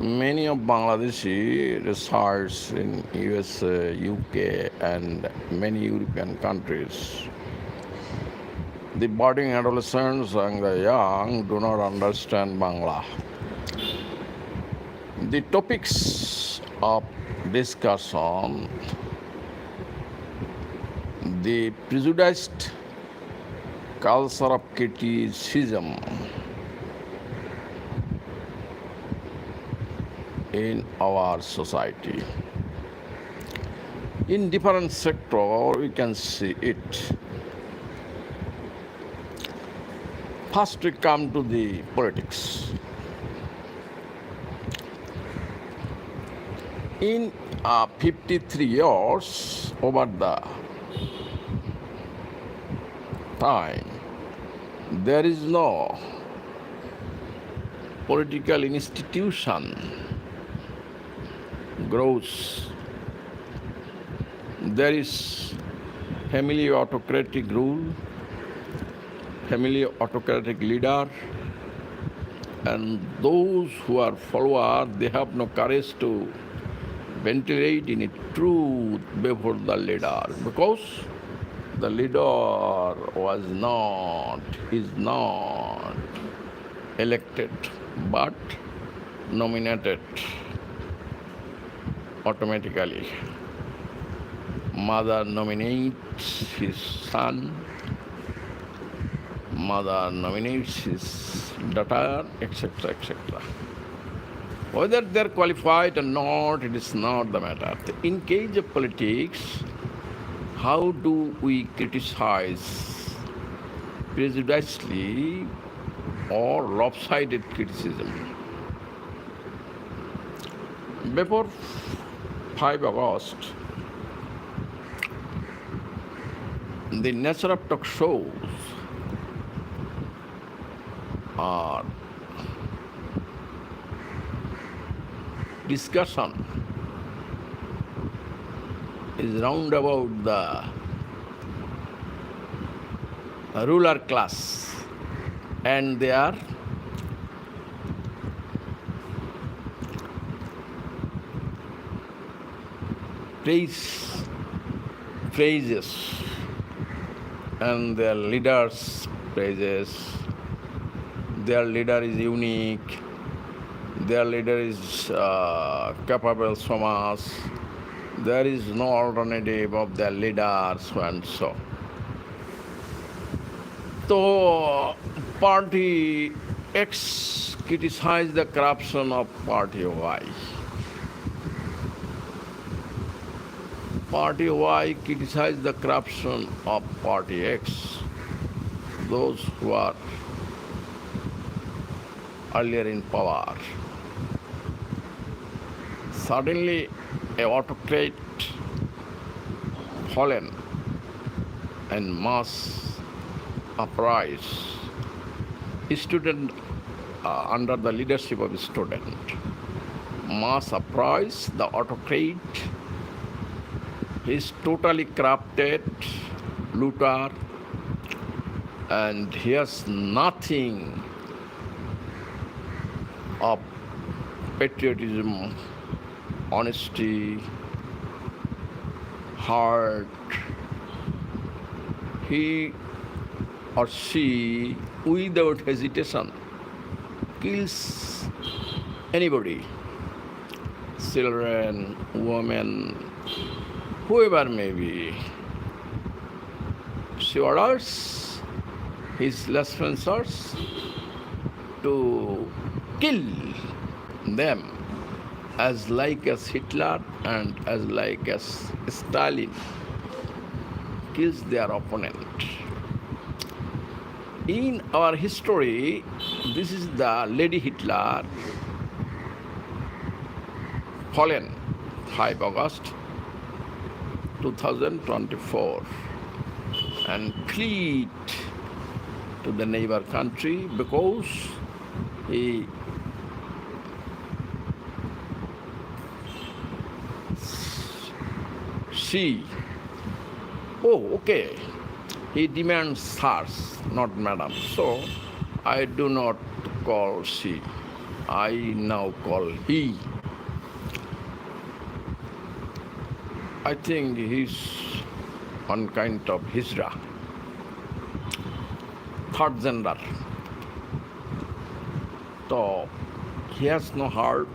Many of Bangladeshi reside in USA, UK, and many European countries. The budding adolescents and the young do not understand Bangla. The topics of discussion: the prejudiced culture of criticism in our society. In different sectors, we can see it. First, we come to the politics. In 53 years over the time, there is no political institution grows. There is family autocratic rule, family autocratic leader, and those who are followers, they have no courage to ventilate any truth before the leader, because the leader is not elected but nominated automatically. Mother nominates his son, mother nominates his daughter, etc., etc. Whether they are qualified or not, it is not the matter. In case of politics, how do we criticize prejudicedly or lopsided criticism? Before 5 August, the nature of talk shows are discussion is round about the ruler class and their praises and their leaders' praises. Their leader is unique. Their leader is capable so much. There is no alternative of their leaders and so. So, party X criticized the corruption of party Y. Party Y criticized the corruption of party X. Those who are earlier in power. Suddenly, a autocrat fallen and mass uprise. Student under the leadership of the student. Mass uprise, the autocrat is totally corrupted, looter, and he has nothing of patriotism, honesty, heart. He or she, without hesitation, kills anybody, children, women, whoever may be. She orders his lancers to kill them as like as Hitler and as like as Stalin kills their opponent. In our history, this is the Lady Hitler fallen 5 August 2024 and fled to the neighbor country because he she okay, he demands sirs, not madam, so I do not call she, I now call he. I think he's one kind of Hijra, third gender. So he has no heart.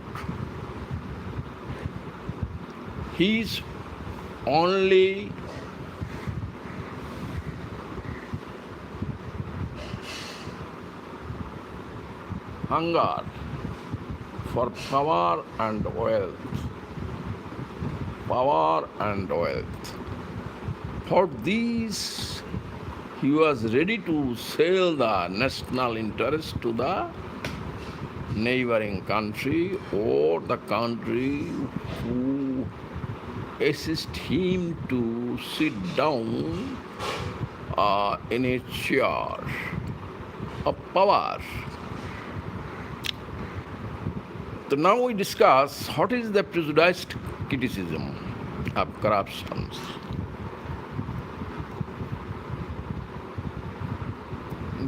He's only hunger for power and wealth. Power and wealth. For these, he was ready to sell the national interest to the neighboring country or the country who assist him to sit down in a chair of power. So now we discuss what is the prejudiced criticism of corruption.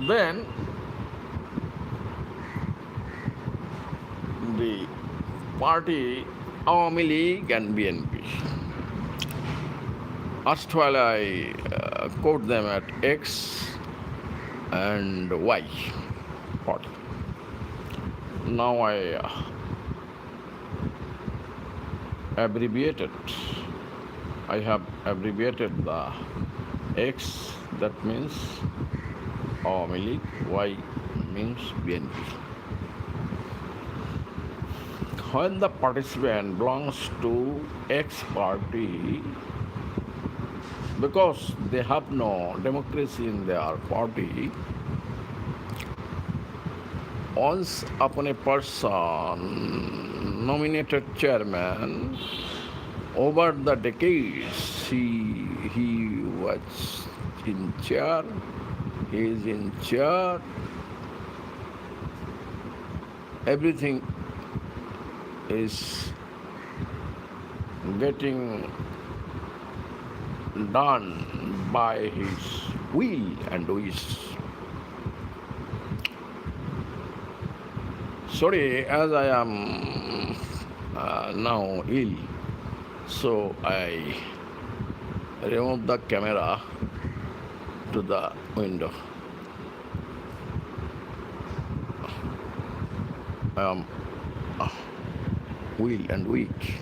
Then the party Awami League and BNP. Erstwhile I quote them at X and Y party. Now I abbreviated. I have abbreviated the X, that means Awami League, Y means BNP. When the participant belongs to X party, because they have no democracy in their party, once upon a person nominated chairman, over the decades he was in chair, he is in chair, everything is getting done by his will and wish. Sorry, as I am now ill, so I remove the camera to the window. I am weak and weak.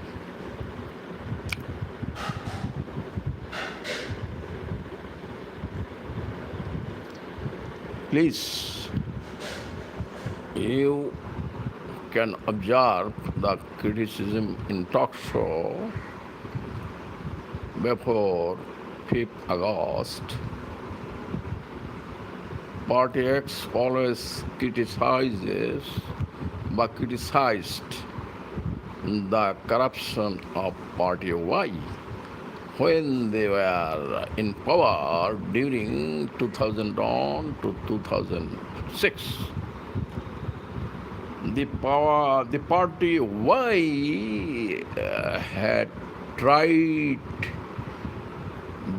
Please, you can observe the criticism in talk show before 5th August. Party X always criticized the corruption of Party Y when they were in power during 2001 to 2006. The Party Y had tried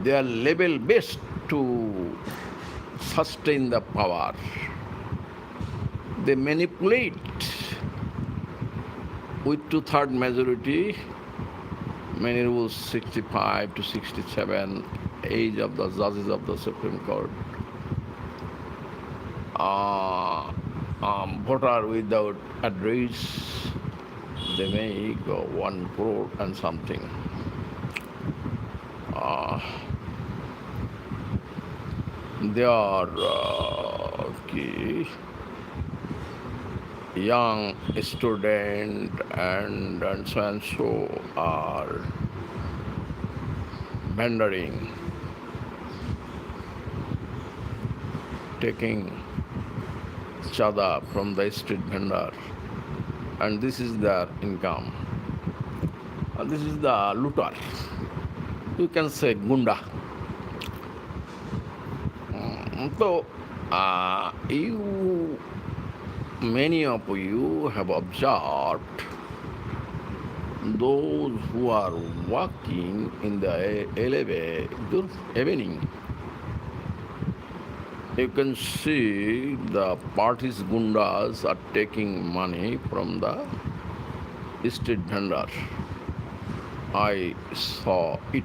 their level best to sustain the power. They manipulate with 2/3 majority, many rules 65 to 67, age of the judges of the Supreme Court, voter without address, they make 1 crore and something. They are young student and so and so are vendoring, taking chada from the street vendor, and this is their income. This is the looter. You can say gunda. So, many of you have observed those who are walking in the elevator evening. You can see the party's gundas are taking money from the street vendor. I saw it.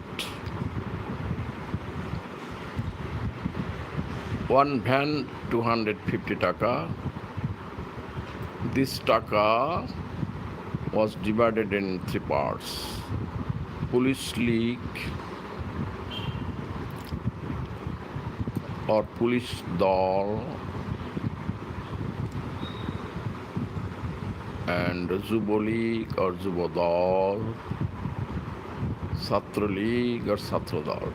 One van 250 taka. This taka was divided in three parts. Police league or police dal and Zubo league or Zubo dal, Satra league or Satra dal.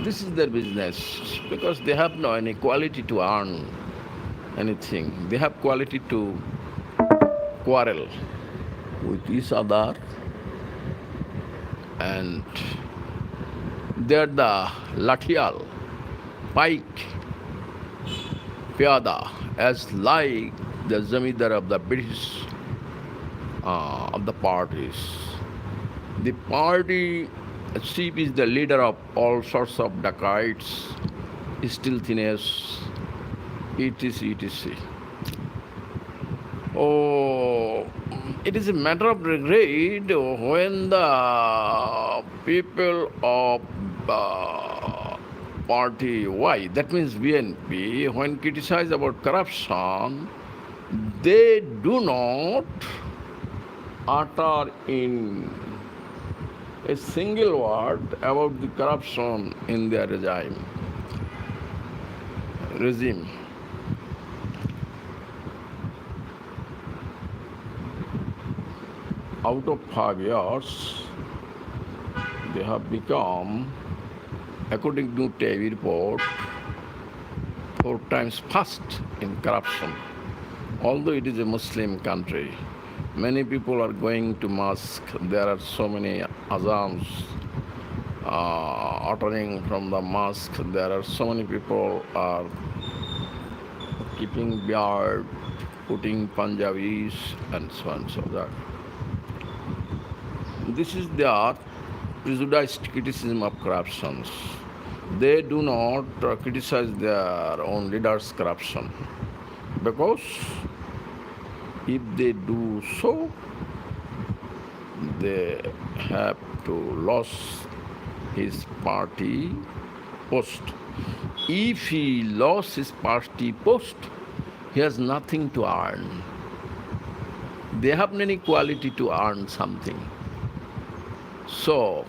This is their business because they have no any quality to earn anything. They have quality to quarrel with each other, and they're the lathial, pike, pyada, as like the zamidar of the British of the parties. The party chief is the leader of all sorts of dacoits, stealthiness, etc. Oh, it is a matter of regret when the people of party Y, that means BNP, when criticized about corruption, they do not utter in a single word about the corruption in their regime. Out of 5 years, they have become, according to TV report, 4 times first in corruption. Although it is a Muslim country, many people are going to mosque. There are so many azans uttering from the mosque. There are so many people are keeping beard, putting Punjabis, and so on and so that. This is their prejudiced criticism of corruptions. They do not criticize their own leaders' corruption because if they do so, they have to lose his party post. If he lost his party post, he has nothing to earn. They have no quality to earn something. So,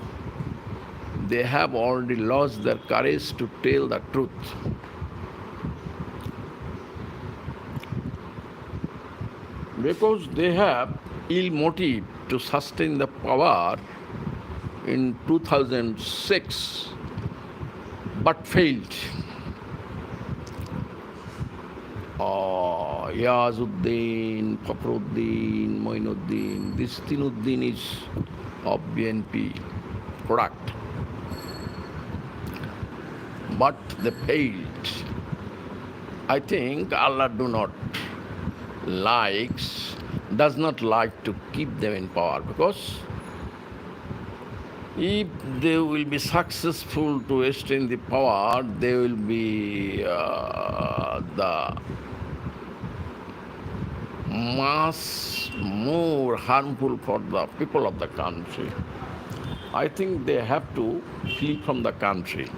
they have already lost their courage to tell the truth. Because they have ill motive to sustain the power in 2006, but failed. Yazuddin, Fakhruddin, Moinuddin, this Tinuddin is of BNP product. But they failed. I think Allah does not like to keep them in power, because if they will be successful to extend the power, they will be the much more harmful for the people of the country. I think they have to flee from the country.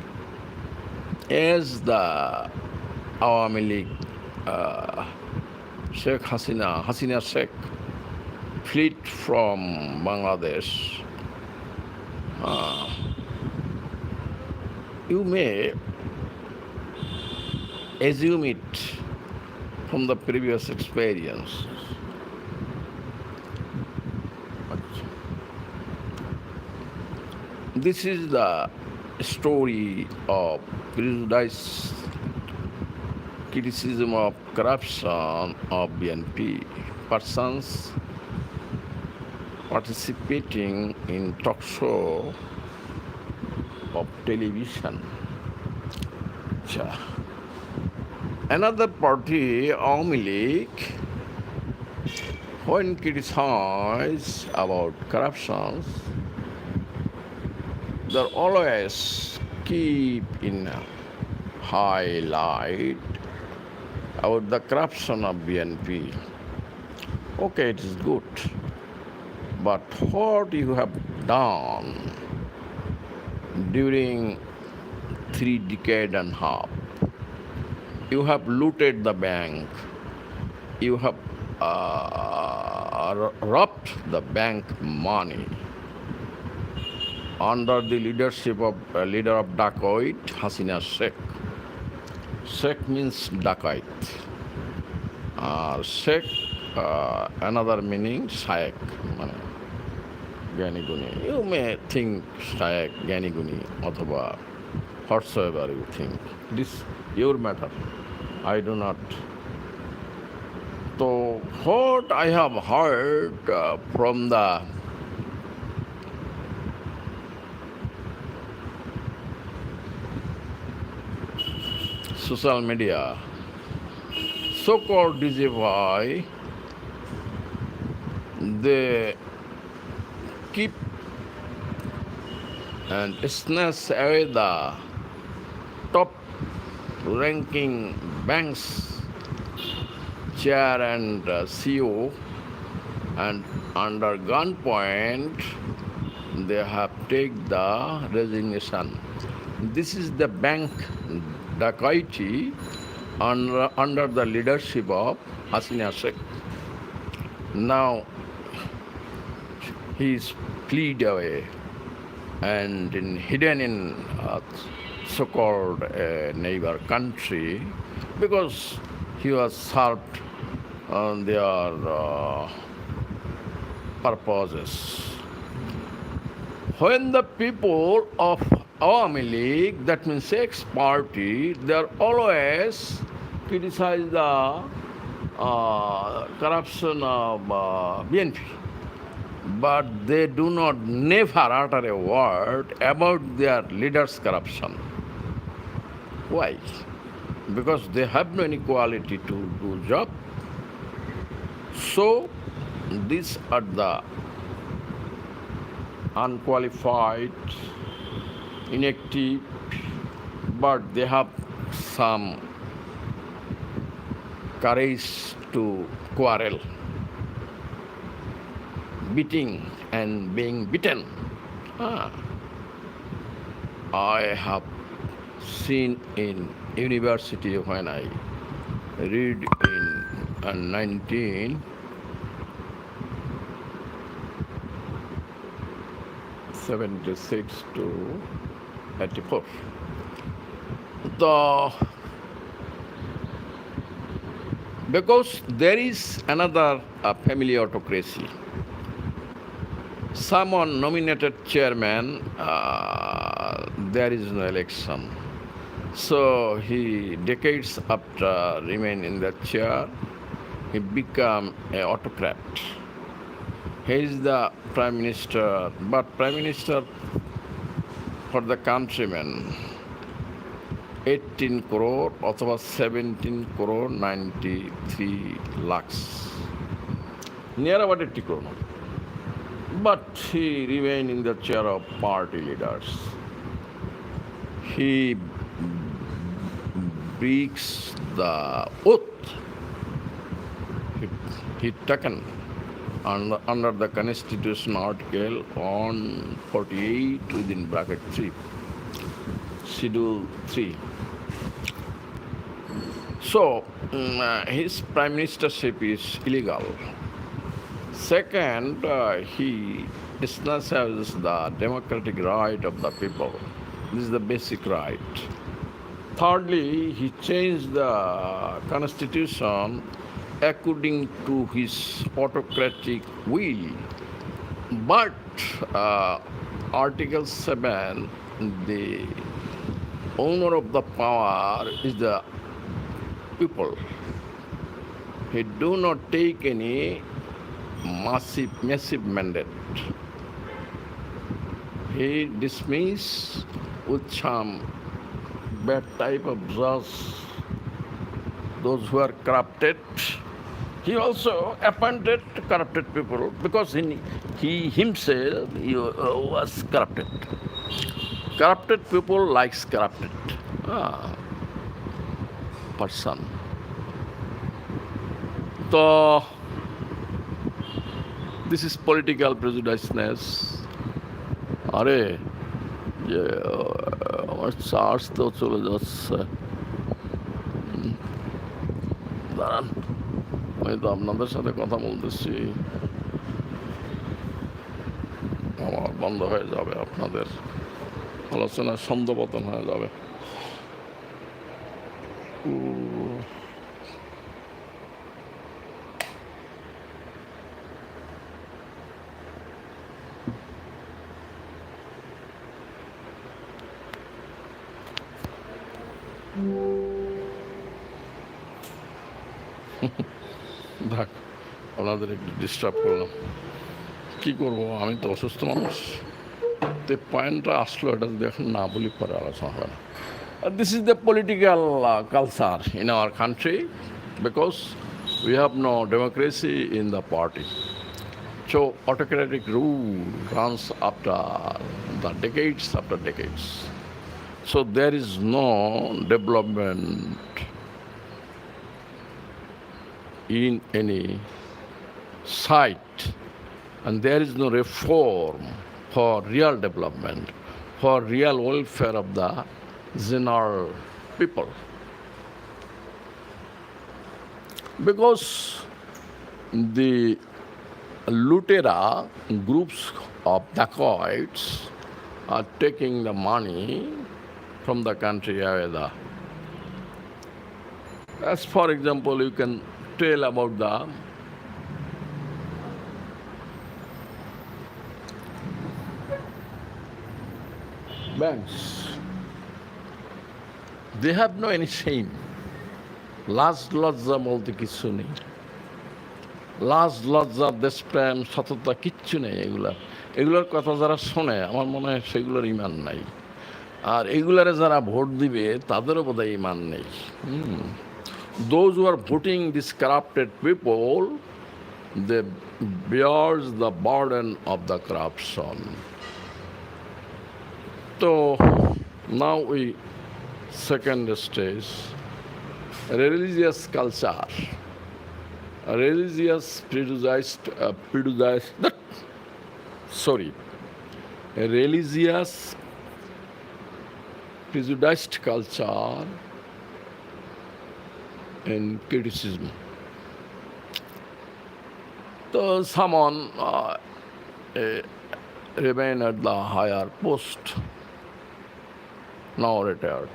As the Awami League, Sheikh Hasina Sheikh, fled from Bangladesh, you may assume it from the previous experience. This is the story of prejudiced criticism of corruption of BNP. Persons participating in talk show of television. Another party, Awami League, when criticized about corruptions, they always keep in highlight about the corruption of BNP. Okay, it is good. But what you have done during 3 decades and a half, you have looted the bank, you have robbed the bank money under the leadership of leader of dacoit Hasina Sheikh. Sheikh means dacoit. Sheikh, another meaning Shaykh. Gyani Guni. You may think Shaykh, Gyani Guni, or whatsoever you think. This your matter. I do not. So what I have heard from the social media, so-called DJY, they keep and snatch away the top ranking banks chair and CEO, and under gunpoint they have taken the resignation. This is the bank dacoity under the leadership of Hasina Sheikh. Now he is fleed away and hidden in so-called neighbor country because he was served on their purposes. When the people of Awami League, that means Sheikh's party, they are always criticize the corruption of BNP, but they do not never utter a word about their leaders' corruption. Why? Because they have no inequality to do job. So these are the unqualified, inactive, but they have some courage to quarrel, beating and being beaten. I have seen in university when I read in 1976 to 84. Because there is another family autocracy. Someone nominated chairman, there is no election. So he, decades after remain in the chair, he become an autocrat. He is the prime minister, but prime minister for the countrymen, 18 crore or 17 crore 93 lakhs. Near about 80 crore. But he remained in the chair of party leaders. He breaks the oath he taken under the Constitution Article 148 within bracket 3, Schedule 3. So his prime ministership is illegal. Second, he snatches the democratic right of the people. This is the basic right. Thirdly, he changed the constitution according to his autocratic will. But Article 7, the owner of the power is the people. He do not take any massive mandate. He dismissed with some bad type of judge those who are corrupted. He also appointed corrupted people because he himself was corrupted. Corrupted people likes corrupted. person. So, this is political prejudiceness. আরে যে আমার charge তো চলে যাচ্ছে, দাঁড়ান, আমি তো আপনাদের সাথে কথা বলতেছি, আমার বন্ধ হয়ে যাবে, আপনাদের আলোচনার ছন্দপতন হয়ে যাবে। দেখ, আপনাদের একটু ডিস্টার্ব করলাম, কী করবো, আমি তো অসুস্থ মানুষ। তো পয়েন্টটা আসলো, এটা যদি এখন না বলি পরে আলোচনা হবে না। This is the political culture in our country because we have no democracy in the party. So autocratic rule runs after the decades after decades. So there is no development in any site, and there is no reform for real development, for real welfare of the general people. Because the Lutera groups of dacoits are taking the money from the country away. As for example, you can tell about the banks. They have no any shame. লাজ লজ্জা বলতে কিচ্ছু নেই, লাজ লজ্জা দেশপ্রেম সততা কিচ্ছু নেই। এগুলোর কথা যারা শোনে আমার মনে হয় সেগুলোর ইমান নাই, আর এগুলারে যারা ভোট দিবে তাদেরও বোধহয় ইমান নেই। Those who are voting these corrupted people, they bears the burden of the corruption. So now we second stage, religious culture, religious prejudiced, religious prejudiced culture and criticism. So someone remain at the higher post, now retired.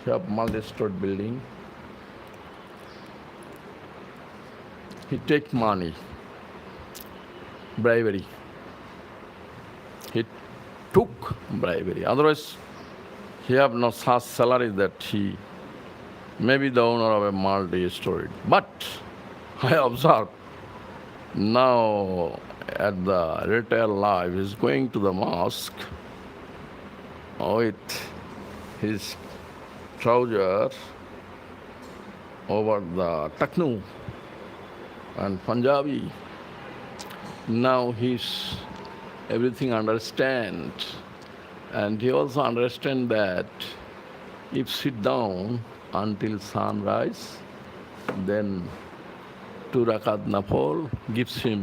He have multi-story building. He take money, bribery. He took bribery. Otherwise, he have no such salary that he may be the owner of a multi-story. But I observe now at the retail life, he is going to the mosque with his trouser over the taknu and Punjabi. Now he's everything understand, and he also understand that if sit down until sunrise, then 2 rakat nafal gives him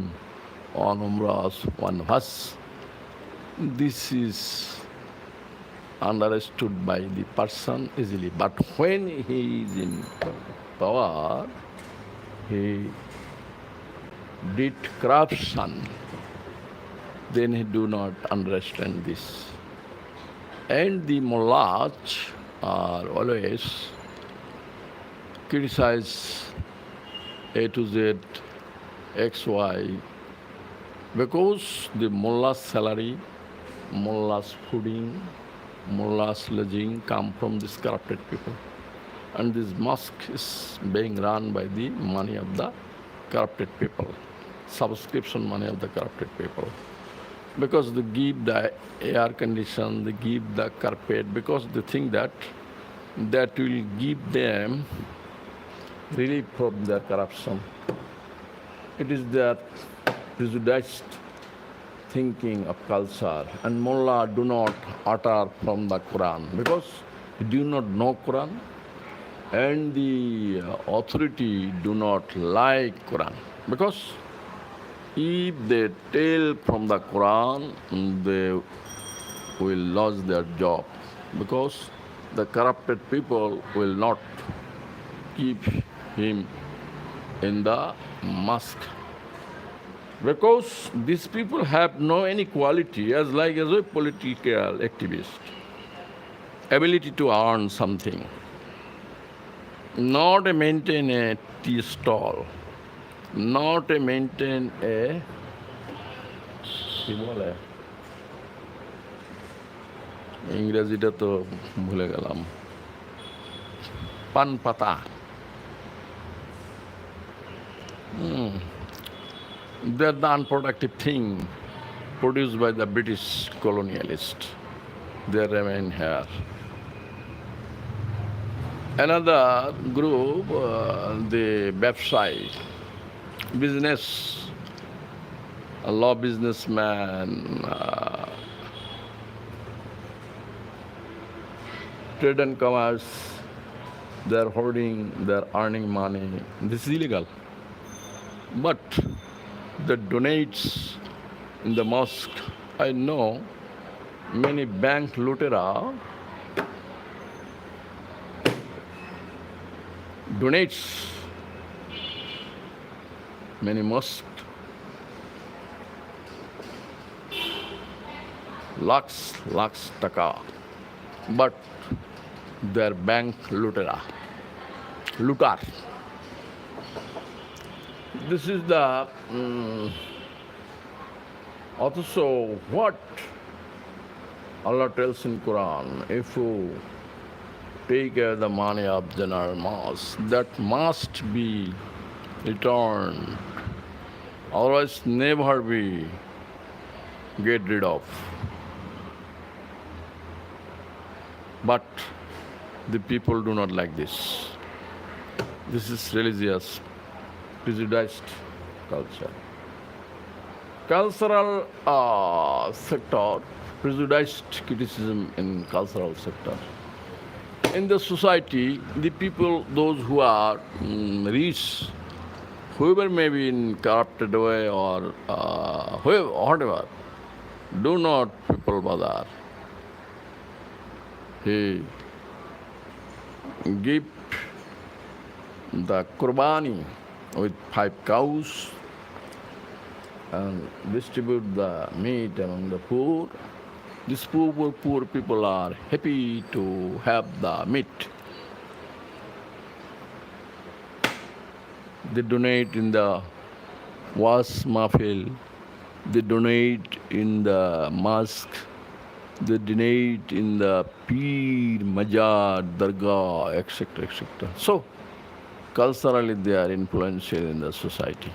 on umrahs 1 verse. This is understood by the person easily, but when he is in power, he did corruption, then he do not understand this. And the mullahs are always criticize A to Z, X, Y, because the mullah's salary, mullah's fooding, mullah's lodging come from these corrupted people. And this mosque is being run by the money of the corrupted people, subscription money of the corrupted people. Because they give the air condition, they give the carpet, because they think that that will give them relief from their corruption. It is their prejudiced thinking of culture, and mullah do not utter from the Quran because they do not know Quran. and the authority do not like Quran, because if they tell from the Quran, they will lose their job, because the corrupted people will not keep him in the mosque, because these people have no any quality as like as a political activist, ability to earn something, not a maintain a tea stall, not a maintain a কি বলে ইংরেজিটা তো ভুলে গেলাম পান পাতা they're the unproductive thing produced by the British colonialist. They remain here. Another group, the ব্যবসায়ী, business, a law businessman, trade and commerce, they're hoarding, they're earning money. This is illegal. But the donates in the mosque, I know many bank lutera donates many mosques, lakhs taka, but their bank lutera, looter. This is the also what Allah tells in Quran, if you take the money of general mass, that must be returned, otherwise never be get rid of. But the people do not like this. This is religious, prejudiced culture. Cultural sector, prejudiced criticism in cultural sector. In the society, the people, those who are rich, whoever may be in corrupted way or whoever, whatever, do not people bother. He give the qurbani with 5 cows and distribute the meat among the poor. These poor people are happy to have the meat. They donate in the was mahfil, they donate in the mosque, they donate in the Peer, Majar, Dargah, etc., etc. So, culturally they are influential in the society.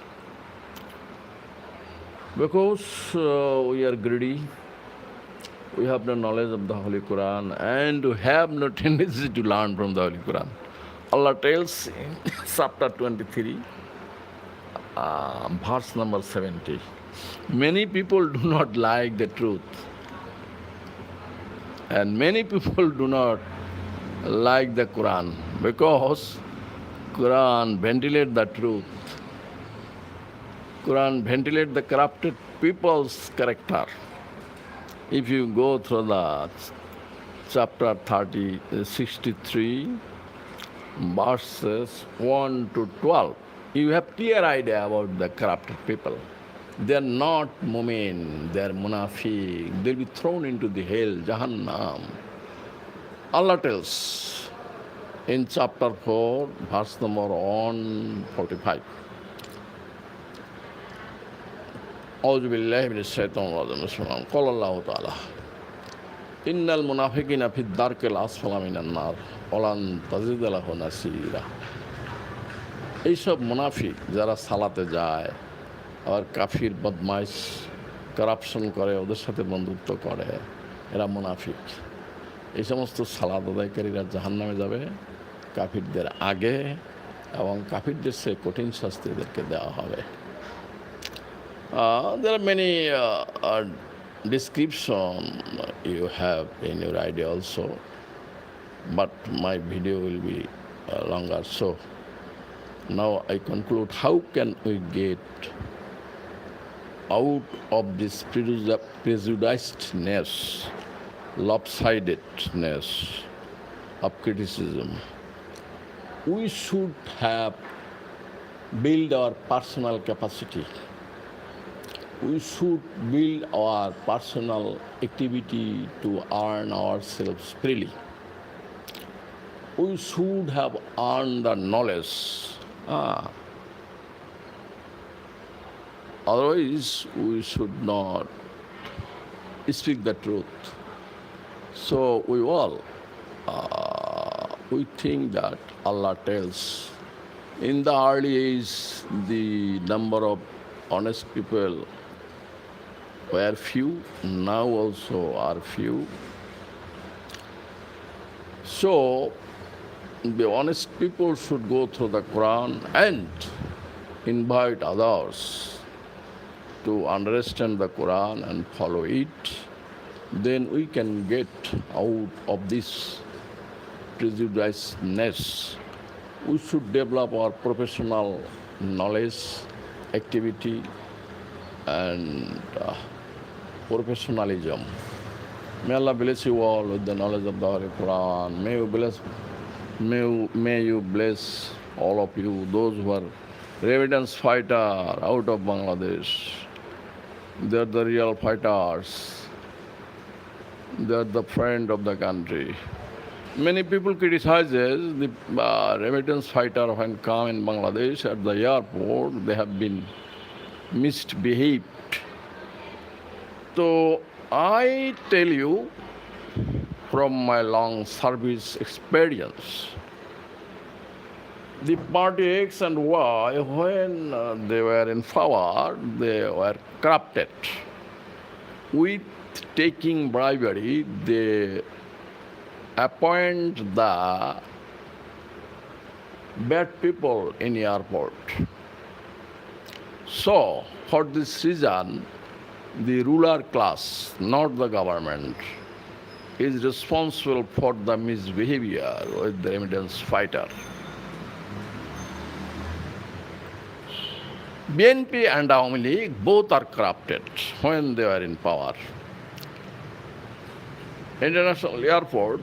Because we are greedy, we have no knowledge of the Holy Quran, and we have no tendency to learn from the Holy Quran. Allah tells in chapter 23, verse number 70, many people do not like the truth. And many people do not like the Quran, because Quran ventilates the truth. Quran ventilates the corrupted people's character. If you go through the chapter 63, verses 1 to 12, you have clear idea about the corrupted people. They are not mu'min, they are munafiq. They will be thrown into the hell, Jahannam. Allah tells in chapter 4, verse number 145. أعوذ بالله من الشيطان الرجيم بسم الله قال الله تعالى إن المنافقين في الدرك الأسفل من النار ولن تجد له نصيرا. এইসব মুনাফিক যারা সালাতে যায়, আবার কাফির বদমাইশ corruption করে, ওদের সাথে বন্ধুত্ব করে, এরা মুনাফিক। এই সমস্ত সালাত আদায়কারীরা জাহান্নামে যাবে কাফিরদের আগে, এবং কাফিরদের সে কঠিন শাস্তি এদেরকে দেওয়া হবে। There are many description you have in your idea also, but my video will be longer. So now I conclude, how can we get out of this prejudicedness, lopsidedness of criticism? We should have build our personal capacity. We should build our personal activity to earn ourselves freely. We should have earned the knowledge. Otherwise, we should not speak the truth. So we think that Allah tells, in the early age, the number of honest people were few, now also are few. So the honest people should go through the Quran and invite others to understand the Quran and follow it. Then we can get out of this prejudicedness. We should develop our professional knowledge, activity, and professionalism. May Allah bless you all with the knowledge of the Holy Quran. May you bless all of you, those who are revidence fighter out of Bangladesh. They're the real fighters. They're the friend of the country. Many people criticizes the remittance fighter when come in Bangladesh at the airport. They have been misbehaved. So I tell you from my long service experience, the party X and Y, when they were in power, they were corrupted. With taking bribery, they appoint the bad people in airport. So, for this reason, the ruler class, not the government, is responsible for the misbehavior with the remittance fighter. BNP and Awami League both are corrupted when they are in power. International airport,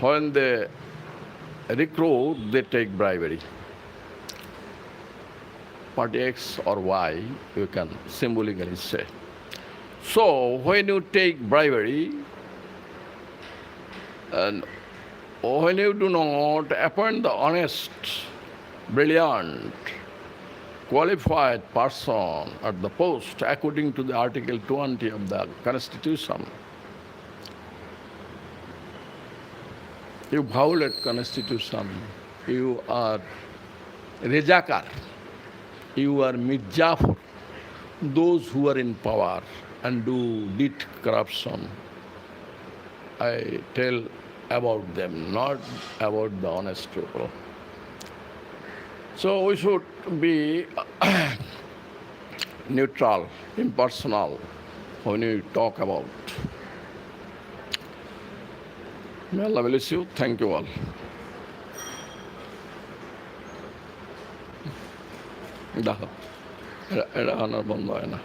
when they recruit, they take bribery. Party X or Y, you can symbolically say. So when you take bribery, and when you do not appoint the honest, brilliant, qualified person at the post according to the Article 20 of the Constitution, you violate Constitution, you are Rejakar, you are Mirzapur, those who are in power and did corruption. I tell about them, not about the honest people. So we should be neutral, impersonal when we talk about. May Allah bless you. Thank you all. দেখো এটা আনার বন্ধ হয় না